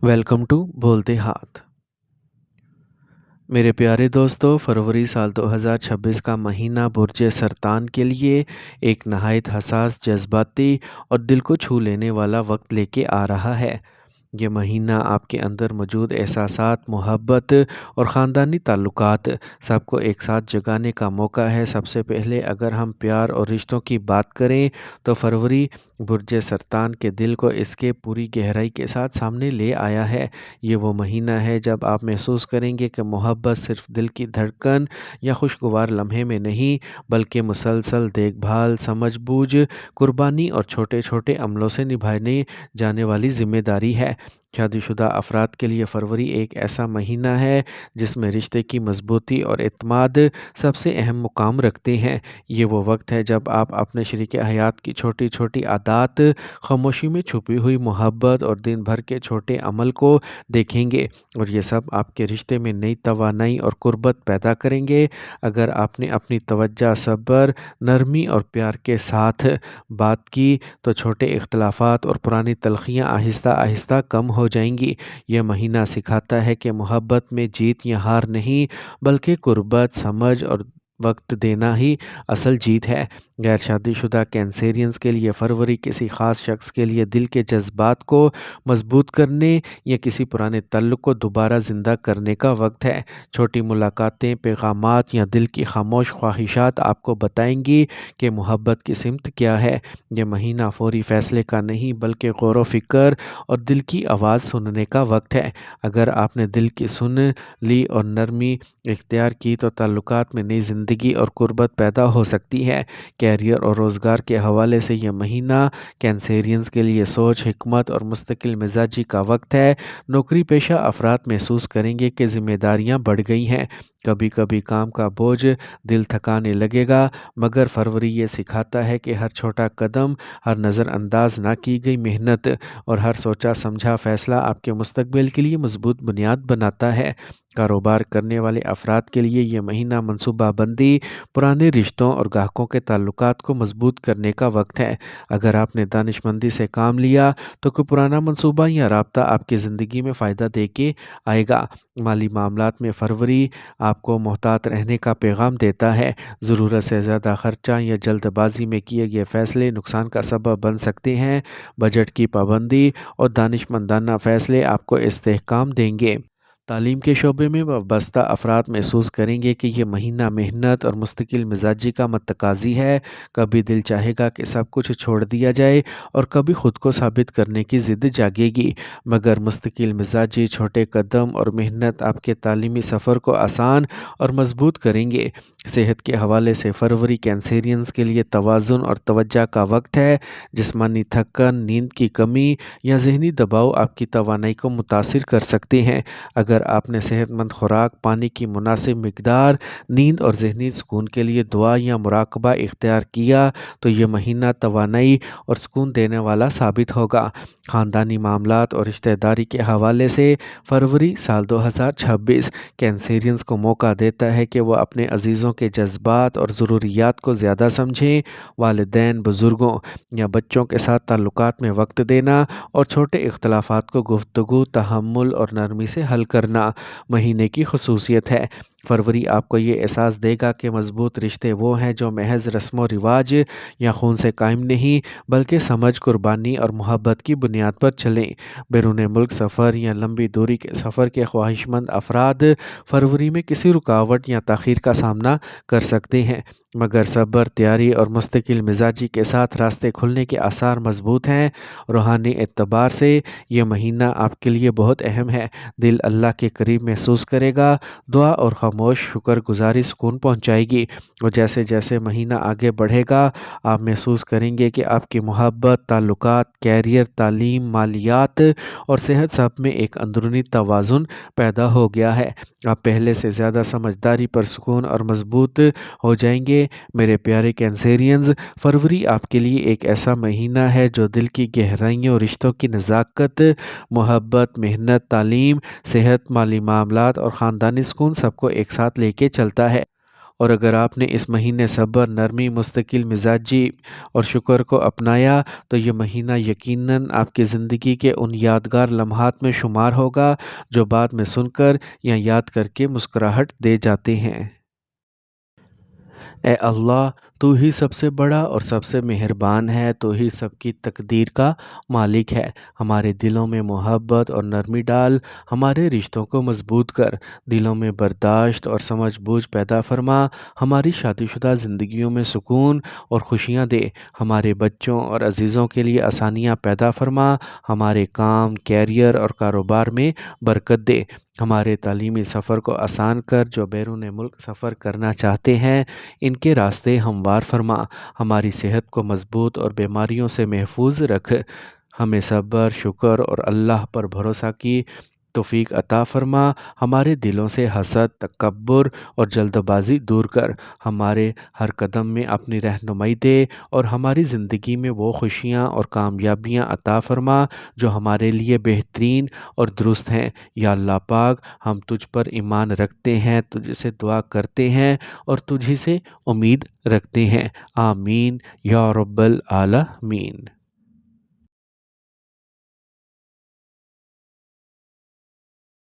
Welcome to बोलते हाथ। मेरे प्यारे दोस्तों, फरवरी साल 2026 का महीना बुर्ज सरतान के लिए एक नहायत हसास, जज्बाती और दिल को छू लेने वाला वक्त लेके आ रहा है। ये महीना आपके अंदर मौजूद एहसासात, मोहब्बत और ख़ानदानी ताल्लुकात सबको एक साथ जगाने का मौका है। सबसे पहले अगर हम प्यार और रिश्तों की बात करें तो फरवरी बुर्ज सरतान के दिल को इसके पूरी गहराई के साथ सामने ले आया है। ये वो महीना है जब आप महसूस करेंगे कि मोहब्बत सिर्फ दिल की धड़कन या खुशगवार लम्हे में नहीं, बल्कि मुसलसल देखभाल, समझबूझ, कुर्बानी और छोटे छोटे अमलों से निभाने जाने वाली जिम्मेदारी है। शादीशुदा अफराद के लिए फरवरी एक ऐसा महीना है जिसमें रिश्ते की मजबूती और एतमाद सबसे अहम मुकाम रखते हैं। ये वो वक्त है जब आप अपने शरीक हयात की छोटी छोटी आदत, खामोशी में छुपी हुई मोहब्बत और दिन भर के छोटे अमल को देखेंगे, और ये सब आपके रिश्ते में नई तवानाई और कुर्बत पैदा करेंगे। अगर आपने अपनी तवज्जो, सब्र, नरमी और प्यार के साथ बात की तो छोटे इख्तलाफात और पुरानी तलखियाँ आहिस्ता आहिस्ता कम हो जाएंगी। यह महीना सिखाता है कि मोहब्बत में जीत या हार नहीं, बल्कि कुर्बत, समझ और वक्त देना ही असल जीत है। गैर शादीशुदा कैंसेरियंस के लिए फरवरी किसी ख़ास शख्स के लिए दिल के जज्बात को मजबूत करने या किसी पुराने ताल्लुक़ को दोबारा ज़िंदा करने का वक्त है। छोटी मुलाकातें, पैगामात या दिल की खामोश ख्वाहिशात आपको बताएंगी कि मोहब्बत की सिमत क्या है। यह महीना फौरी फ़ैसले का नहीं, बल्कि गौर व फिक्र और दिल की आवाज़ सुनने का वक्त है। अगर आपने दिल की सुन ली और नरमी इख्तियार की तो ताल्लुकात में नई ज़िंदगी और कुर्बत पैदा हो सकती है। कैरियर और रोज़गार के हवाले से यह महीना कैंसेरियंस के लिए सोच, हिकमत और मुस्तकिल मिजाजी का वक्त है। नौकरी पेशा अफराद महसूस करेंगे कि जिम्मेदारियां बढ़ गई हैं। कभी कभी काम का बोझ दिल थकाने लगेगा, मगर फरवरी ये सिखाता है कि हर छोटा कदम, हर नज़रअंदाज ना की गई मेहनत और हर सोचा समझा फ़ैसला आपके मुस्तकबिल के लिए मजबूत बुनियाद बनाता है। कारोबार करने वाले अफराद के लिए ये महीना मनसूबाबंदी, पुराने रिश्तों और ग्राहकों के ताल्लुकात को मजबूत करने का वक्त है। अगर आपने दानिशमंदी से काम लिया तो कोई पुराना मंसूबा या राब्ता आपकी ज़िंदगी में फ़ायदा दे के आएगा। माली मामलात में फरवरी आपको मोहतात रहने का पैगाम देता है। ज़रूरत से ज़्यादा खर्चा या जल्दबाजी में किए गए फ़ैसले नुकसान का सबब बन सकते हैं। बजट की पाबंदी और दानिशमंदाना फ़ैसले आपको इस्तेहकाम देंगे। तालीम के शोबे में वाबस्ता अफराद महसूस करेंगे कि ये महीना मेहनत और मुस्तकिल मिजाजी का मतकाजी है। कभी दिल चाहेगा कि सब कुछ छोड़ दिया जाए और कभी खुद को साबित करने की ज़िद जागेगी, मगर मुस्तकिल मिजाजी, छोटे कदम और मेहनत आपके तालीमी सफ़र को आसान और मजबूत करेंगे। सेहत के हवाले से फरवरी कैंसेरियंस के लिए तवाज़ुन और तवज्जो का वक्त है। जिस्मानी थकन, नींद की कमी या जहनी दबाव आपकी तवानाई को मुतासिर कर सकते हैं। अगर आपने सेहतमंद खुराक, पानी की मुनासिब मिकदार, नींद और ज़हनी सुकून के लिए दुआ या मुराकबा इख्तियार किया तो ये महीना तवानाई और सुकून देने वाला साबित होगा। ख़ानदानी मामलात और रिश्तेदारी के हवाले से फरवरी साल 2026 कैंसेरियंस को मौका देता है कि वह अपने अजीज़ों के जज्बात और ज़रूरियात को ज़्यादा समझें। वालिदैन, बुज़ुर्गों या बच्चों के साथ ताल्लुकात में वक्त देना और छोटे इख्तलाफात को गुफ्तगू, तहम्मुल और नरमी से हल करना महीने की खसूसियत है। फरवरी आपको ये एहसास देगा कि मजबूत रिश्ते वो हैं जो महज रस्म व रिवाज या खून से कायम नहीं, बल्कि समझ, कुर्बानी और मोहब्बत की बुनियाद पर चलें। बैरून मुल्क सफ़र या लंबी दूरी के सफ़र के ख्वाहिशमंद अफराद फरवरी में किसी रुकावट या ताख़ीर का सामना कर सकते हैं, मगर सब्र, तैयारी और मुस्तकिल मिजाजी के साथ रास्ते खुलने के आसार मजबूत हैं। रूहानी एतबार से ये महीना आपके लिए बहुत अहम है। दिल अल्लाह के करीब महसूस करेगा। दुआ और खामोश शुक्रगुजारी सुकून पहुंचाएगी, और जैसे जैसे महीना आगे बढ़ेगा आप महसूस करेंगे कि आपकी मोहब्बत, ताल्लुकात, कैरियर, तालीम, मालियात और सेहत सब में एक अंदरूनी तवाज़ुन पैदा हो गया है। आप पहले से ज़्यादा समझदारी, पर सुकून और मजबूत हो जाएंगे। मेरे प्यारे कैंसेरियंस, फरवरी आपके लिए एक ऐसा महीना है जो दिल की गहराइयों, रिश्तों की नज़ाकत, मोहब्बत, मेहनत, तालीम, सेहत, माली मामलात और ख़ानदानी सुकून सबको एक साथ लेके चलता है। اور اگر آپ نے اس مہینے صبر، نرمی، مستقل مزاجی اور شکر کو اپنایا تو یہ مہینہ یقیناً آپ کی زندگی کے ان یادگار لمحات میں شمار ہوگا جو بعد میں سن کر یا یاد کر کے مسکراہٹ دے جاتے ہیں۔ اے اللہ، تو ہی سب سے بڑا اور سب سے مہربان ہے، تو ہی سب کی تقدیر کا مالک ہے۔ ہمارے دلوں میں محبت اور نرمی ڈال، ہمارے رشتوں کو مضبوط کر، دلوں میں برداشت اور سمجھ بوجھ پیدا فرما، ہماری شادی شدہ زندگیوں میں سکون اور خوشیاں دے، ہمارے بچوں اور عزیزوں کے لیے آسانیاں پیدا فرما، ہمارے کام، کیریئر اور کاروبار میں برکت دے، ہمارے تعلیمی سفر کو آسان کر، جو بیرون ملک سفر کرنا چاہتے ہیں ان کے راستے ہموار فرما، ہماری صحت کو مضبوط اور بیماریوں سے محفوظ رکھ، ہمیں صبر، شکر اور اللہ پر بھروسہ کی توفیق عطا فرما، ہمارے دلوں سے حسد، تکبر اور جلد بازی دور کر، ہمارے ہر قدم میں اپنی رہنمائی دے اور ہماری زندگی میں وہ خوشیاں اور کامیابیاں عطا فرما جو ہمارے لیے بہترین اور درست ہیں۔ یا اللہ پاک، ہم تجھ پر ایمان رکھتے ہیں، تجھ سے دعا کرتے ہیں اور تجھ ہی سے امید رکھتے ہیں۔ آمین یا رب العالمین۔